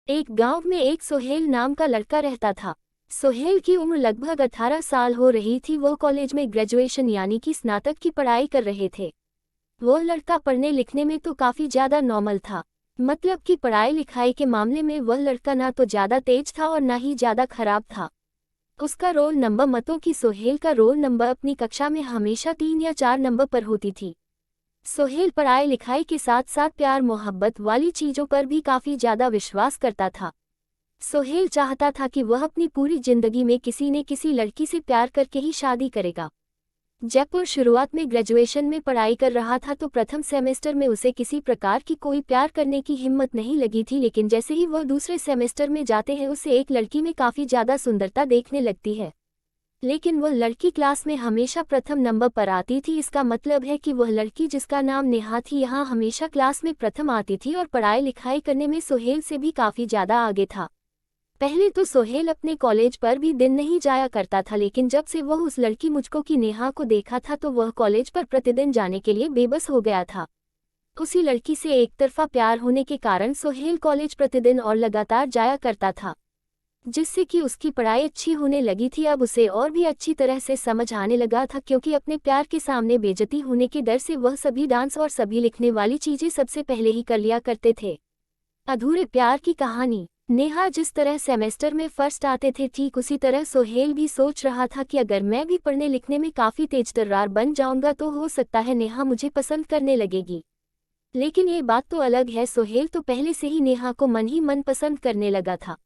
एक गांव में एक सोहेल नाम का लड़का रहता था। सोहेल की उम्र लगभग 18 साल हो रही थी। वो कॉलेज में ग्रेजुएशन यानी कि स्नातक की पढ़ाई कर रहे थे। वो लड़का पढ़ने लिखने में तो काफ़ी ज़्यादा नॉर्मल था। मतलब कि पढ़ाई लिखाई के मामले में वह लड़का ना तो ज़्यादा तेज था और ना ही ज़्यादा खराब था। उसका रोल नंबर मतों की सोहेल का रोल नंबर अपनी कक्षा में हमेशा 3 या 4 नंबर पर होती थी। सोहेल पढ़ाई लिखाई के साथ साथ प्यार मोहब्बत वाली चीज़ों पर भी काफ़ी ज़्यादा विश्वास करता था। सोहेल चाहता था कि वह अपनी पूरी जिंदगी में किसी न किसी लड़की से प्यार करके ही शादी करेगा। जयपुर शुरुआत में ग्रेजुएशन में पढ़ाई कर रहा था तो प्रथम सेमेस्टर में उसे किसी प्रकार की कोई प्यार करने की हिम्मत नहीं लगी थी, लेकिन जैसे ही वह दूसरे सेमेस्टर में जाते हैं उसे एक लड़की में काफ़ी ज़्यादा सुंदरता देखने लगती है। लेकिन वह लड़की क्लास में हमेशा प्रथम नंबर पर आती थी। इसका मतलब है कि वह लड़की जिसका नाम नेहा थी यहाँ हमेशा क्लास में प्रथम आती थी और पढ़ाई लिखाई करने में सोहेल से भी काफ़ी ज़्यादा आगे था। पहले तो सोहेल अपने कॉलेज पर भी दिन नहीं जाया करता था, लेकिन जब से वह उस लड़की मुझको की नेहा को देखा था तो वह कॉलेज पर प्रतिदिन जाने के लिए बेबस हो गया था। उसी लड़की से एक तरफा प्यार होने के कारण सोहेल कॉलेज प्रतिदिन और लगातार जाया करता था, जिससे कि उसकी पढ़ाई अच्छी होने लगी थी। अब उसे और भी अच्छी तरह से समझ आने लगा था, क्योंकि अपने प्यार के सामने बेइज्जती होने के डर से वह सभी डांस और सभी लिखने वाली चीज़ें सबसे पहले ही कर लिया करते थे। अधूरे प्यार की कहानी। नेहा जिस तरह सेमेस्टर में फर्स्ट आते थे, ठीक उसी तरह सोहेल भी सोच रहा था कि अगर मैं भी पढ़ने लिखने में काफ़ी तेज तर्रार बन जाऊंगा तो हो सकता है नेहा मुझे पसंद करने लगेगी। लेकिन ये बात तो अलग है, सोहेल तो पहले से ही नेहा को मन ही मन पसंद करने लगा था।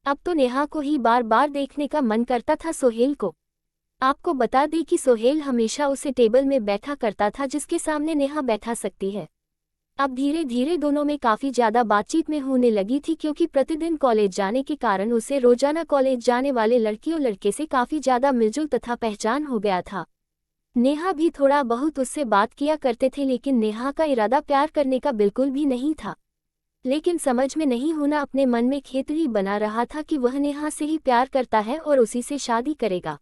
अब तो नेहा को ही बार बार देखने का मन करता था सोहेल को। आपको बता दें कि सोहेल हमेशा उसे टेबल में बैठा करता था जिसके सामने नेहा बैठा सकती है। अब धीरे धीरे दोनों में काफ़ी ज़्यादा बातचीत में होने लगी थी, क्योंकि प्रतिदिन कॉलेज जाने के कारण उसे रोजाना कॉलेज जाने वाले लड़कियों लड़के से काफ़ी ज़्यादा मिलजुल तथा पहचान हो गया था। नेहा भी थोड़ा बहुत उससे बात किया करते थे, लेकिन नेहा का इरादा प्यार करने का बिल्कुल भी नहीं था। लेकिन समझ में नहीं होना अपने मन में खेतरी बना रहा था कि वह नेहा से ही प्यार करता है और उसी से शादी करेगा।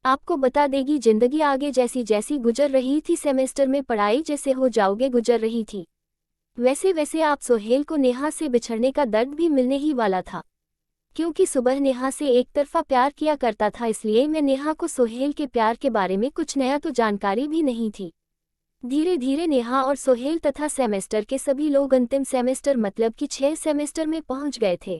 आपको बता देगी जिंदगी आगे जैसी जैसी गुजर रही थी, सेमेस्टर में पढ़ाई जैसे हो जाओगे गुजर रही थी, वैसे वैसे आप सोहेल को नेहा से बिछड़ने का दर्द भी मिलने ही वाला था। क्योंकि सुबह नेहा से एक तरफा प्यार किया करता था, इसलिए मैं नेहा को सोहेल के प्यार के बारे में कुछ नया तो जानकारी भी नहीं थी। धीरे धीरे नेहा और सोहेल तथा सेमेस्टर के सभी लोग अंतिम सेमेस्टर मतलब कि 6 सेमेस्टर में पहुंच गए थे।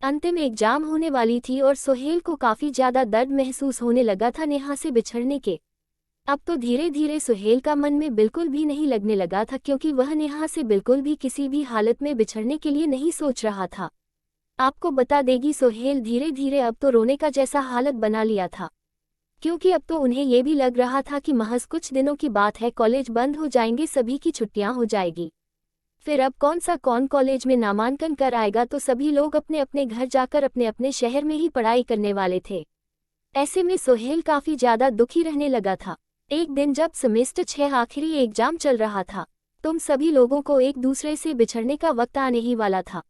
अंतिम एग्जाम होने वाली थी और सोहेल को काफ़ी ज़्यादा दर्द महसूस होने लगा था नेहा से बिछड़ने के। अब तो धीरे धीरे सोहेल का मन में बिल्कुल भी नहीं लगने लगा था, क्योंकि वह नेहा से बिल्कुल भी किसी भी हालत में बिछड़ने के लिए नहीं सोच रहा था। आपको बता देगी सोहेल धीरे धीरे अब तो रोने का जैसा हालत बना लिया था, क्योंकि अब तो उन्हें ये भी लग रहा था कि महज कुछ दिनों की बात है, कॉलेज बंद हो जाएंगे, सभी की छुट्टियां हो जाएगी। फिर अब कौन कॉलेज में नामांकन कर आएगा, तो सभी लोग अपने अपने घर जाकर अपने अपने शहर में ही पढ़ाई करने वाले थे। ऐसे में सोहेल काफ़ी ज़्यादा दुखी रहने लगा था। एक दिन जब सेमेस्टर 6 आखिरी एग्जाम चल रहा था, तुम सभी लोगों को एक दूसरे से बिछड़ने का वक्त आने ही वाला था।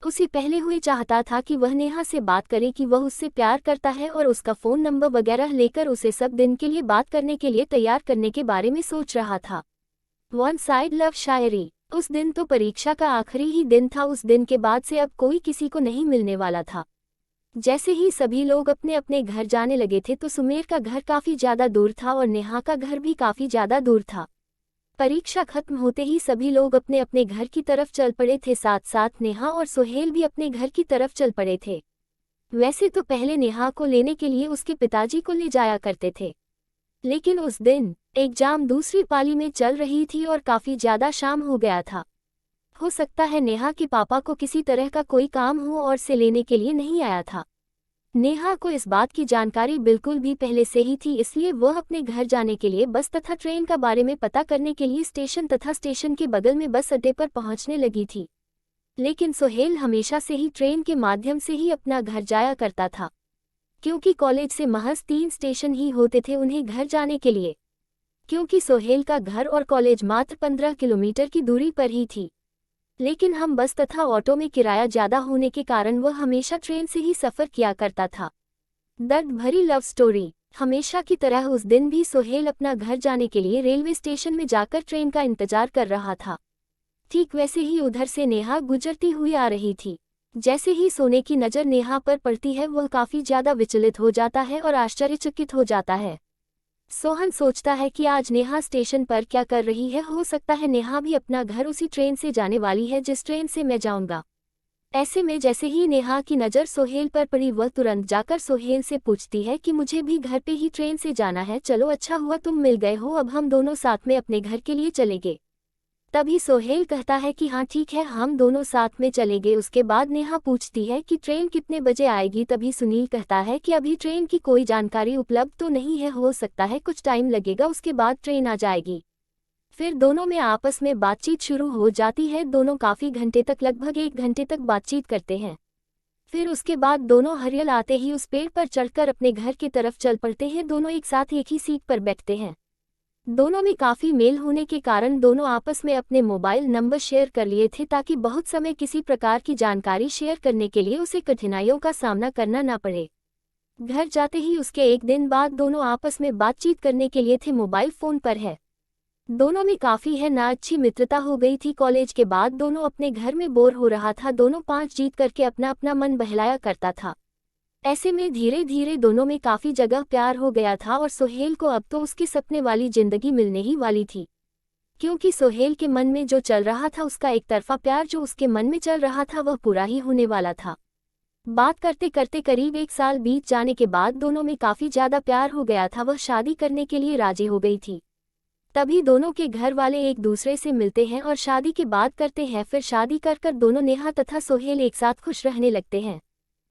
उसी पहले हुए चाहता था कि वह नेहा से बात करे कि वह उससे प्यार करता है और उसका फ़ोन नंबर वगैरह लेकर उसे सब दिन के लिए बात करने के लिए तैयार करने के बारे में सोच रहा था। वन साइड लव शायरी। उस दिन तो परीक्षा का आखिरी ही दिन था। उस दिन के बाद से अब कोई किसी को नहीं मिलने वाला था। जैसे ही सभी लोग अपने अपने घर जाने लगे थे तो सुमेर का घर काफ़ी ज़्यादा दूर था और नेहा का घर भी काफ़ी ज़्यादा दूर था। परीक्षा खत्म होते ही सभी लोग अपने अपने घर की तरफ चल पड़े थे, साथ साथ नेहा और सोहेल भी अपने घर की तरफ चल पड़े थे। वैसे तो पहले नेहा को लेने के लिए उसके पिताजी को ले जाया करते थे, लेकिन उस दिन एग्जाम दूसरी पाली में चल रही थी और काफ़ी ज़्यादा शाम हो गया था। हो सकता है नेहा के पापा को किसी तरह का कोई काम हो और से लेने के लिए नहीं आया था। नेहा को इस बात की जानकारी बिल्कुल भी पहले से ही थी, इसलिए वह अपने घर जाने के लिए बस तथा ट्रेन का बारे में पता करने के लिए स्टेशन तथा स्टेशन के बगल में बस अड्डे पर पहुंचने लगी थी। लेकिन सोहेल हमेशा से ही ट्रेन के माध्यम से ही अपना घर जाया करता था, क्योंकि कॉलेज से महज 3 स्टेशन ही होते थे उन्हें घर जाने के लिए। क्योंकि सोहेल का घर और कॉलेज मात्र 15 किलोमीटर की दूरी पर ही थी, लेकिन हम बस तथा ऑटो में किराया ज़्यादा होने के कारण वह हमेशा ट्रेन से ही सफ़र किया करता था। दर्द भरी लव स्टोरी। हमेशा की तरह उस दिन भी सोहेल अपना घर जाने के लिए रेलवे स्टेशन में जाकर ट्रेन का इंतजार कर रहा था। ठीक वैसे ही उधर से नेहा गुजरती हुई आ रही थी। जैसे ही सोने की नज़र नेहा पर पड़ती है वह काफ़ी ज़्यादा विचलित हो जाता है और आश्चर्यचकित हो जाता है। सोहन सोचता है कि आज नेहा स्टेशन पर क्या कर रही है, हो सकता है नेहा भी अपना घर उसी ट्रेन से जाने वाली है जिस ट्रेन से मैं जाऊंगा। ऐसे में जैसे ही नेहा की नज़र सोहेल पर पड़ी वह तुरंत जाकर सोहेल से पूछती है कि मुझे भी घर पे ही ट्रेन से जाना है, चलो अच्छा हुआ तुम मिल गए हो, अब हम दोनों साथ में अपने घर के लिए चलेंगे। तभी सोहेल कहता है कि हाँ ठीक है, हम दोनों साथ में चलेंगे। उसके बाद नेहा पूछती है कि ट्रेन कितने बजे आएगी, तभी सुनील कहता है कि अभी ट्रेन की कोई जानकारी उपलब्ध तो नहीं है, हो सकता है कुछ टाइम लगेगा, उसके बाद ट्रेन आ जाएगी। फिर दोनों में आपस में बातचीत शुरू हो जाती है। दोनों काफ़ी घंटे तक, लगभग 1 घंटे तक बातचीत करते हैं। फिर उसके बाद दोनों हरियल आते ही उस पेड़ पर चढ़कर अपने घर की तरफ चल पड़ते हैं। दोनों एक साथ एक ही सीट पर बैठते हैं। दोनों में काफ़ी मेल होने के कारण दोनों आपस में अपने मोबाइल नंबर शेयर कर लिए थे ताकि बहुत समय किसी प्रकार की जानकारी शेयर करने के लिए उसे कठिनाइयों का सामना करना ना पड़े। घर जाते ही उसके एक दिन बाद दोनों आपस में बातचीत करने के लिए थे मोबाइल फ़ोन पर है। दोनों में काफ़ी है ना अच्छी मित्रता हो गई थी। कॉलेज के बाद दोनों अपने घर में बोर हो रहा था। दोनों 5 जीत करके अपना अपना मन बहलाया करता था। ऐसे में धीरे धीरे दोनों में काफ़ी जगह प्यार हो गया था और सोहेल को अब तो उसके सपने वाली जिंदगी मिलने ही वाली थी। क्योंकि सोहेल के मन में जो चल रहा था, उसका एक तरफा प्यार जो उसके मन में चल रहा था, वह पूरा ही होने वाला था। बात करते करते करीब 1 साल बीत जाने के बाद दोनों में काफ़ी ज़्यादा प्यार हो गया था। वह शादी करने के लिए राजी हो गई थी। तभी दोनों के घर वाले एक दूसरे से मिलते हैं और शादी की बात करते हैं। फिर शादी कर दोनों नेहा तथा सोहेल एक साथ खुश रहने लगते हैं।